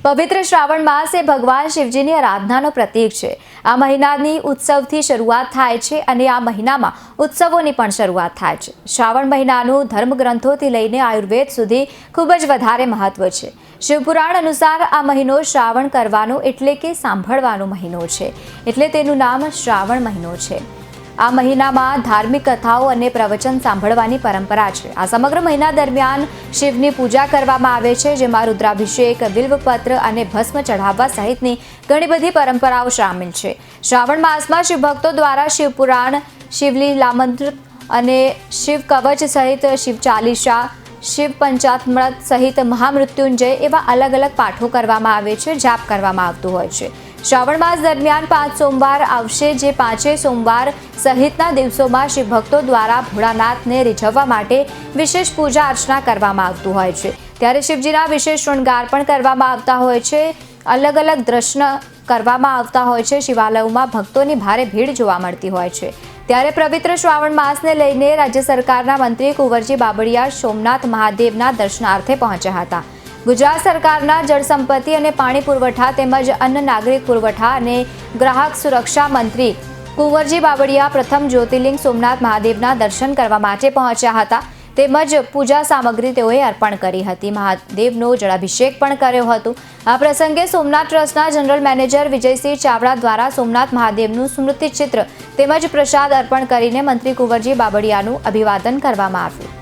પવિત્ર શ્રાવણ માસ એ ભગવાન શિવજીની આરાધનાનો પ્રતીક છે। આ મહિનાની ઉત્સવથી શરૂઆત થાય છે અને આ મહિનામાં ઉત્સવોની પણ શરૂઆત થાય છે। શ્રાવણ મહિનાનું ધર્મગ્રંથોથી લઈને આયુર્વેદ સુધી ખૂબ જ વધારે મહત્વ છે। શિવપુરાણ અનુસાર આ મહિનો શ્રાવણ કરવાનો એટલે કે સાંભળવાનો મહિનો છે, એટલે તેનું નામ શ્રાવણ મહિનો છે। આ મહિનામાં ધાર્મિક કથાઓ અને પ્રવચન સાંભળવાની પરંપરા છે। આ સમગ્ર મહિના દરમિયાન શિવની પૂજા કરવામાં આવે છે, જેમાં રુદ્રાભિષેક, બિલ્વપત્ર અને ભસ્મ ચઢાવવા સહિતની ઘણી બધી પરંપરાઓ સામેલ છે। શ્રાવણ માસમાં શિવ ભક્તો દ્વારા શિવપુરાણ, શિવલીલામૃત અને શિવ કવચ સહિત શિવ ચાલીસા, શિવ પંચામૃત સહિત મહામૃત્યુંજય એવા અલગ અલગ પાઠો કરવામાં આવે છે, જાપ કરવામાં આવતું હોય છે। શ્રાવણ માસ દરમિયાન 5 સોમવાર આવશે, જે 5 સોમવાર સહિતના દિવસોમાં શિવ ભક્તો દ્વારા ભોળાનાથને રીઝવવા માટે વિશેષ પૂજા અર્ચના કરવામાં આવતું હોય છે। ત્યારે શિવજીના વિશેષ શૃંગાર પણ કરવામાં આવતા હોય છે, અલગ અલગ દર્શન કરવામાં આવતા હોય છે। શિવાલયોમાં ભક્તોની ભારે ભીડ જોવા મળતી હોય છે। ત્યારે પવિત્ર શ્રાવણ માસને લઈને રાજ્ય સરકારના મંત્રી કુંવરજી બાવળિયા સોમનાથ મહાદેવના દર્શનાર્થે પહોંચ્યા હતા। ગુજરાત સરકારના જળસંપત્તિ અને પાણી પુરવઠા તેમજ અન્ન નાગરિક પુરવઠા અને ગ્રાહક સુરક્ષા મંત્રી કુંવરજી બાવળિયા પ્રથમ જ્યોતિર્લિંગ સોમનાથ મહાદેવના દર્શન કરવા માટે પહોંચ્યા હતા, તેમજ પૂજા સામગ્રી તેઓએ અર્પણ કરી હતી। મહાદેવનો જળાભિષેક પણ કર્યો હતો। આ પ્રસંગે સોમનાથ ટ્રસ્ટના જનરલ મેનેજર વિજયસિંહ ચાવડા દ્વારા સોમનાથ મહાદેવનું સ્મૃતિચિત્ર તેમજ પ્રસાદ અર્પણ કરીને મંત્રી કુંવરજી બાવળિયાનું અભિવાદન કરવામાં આવ્યું।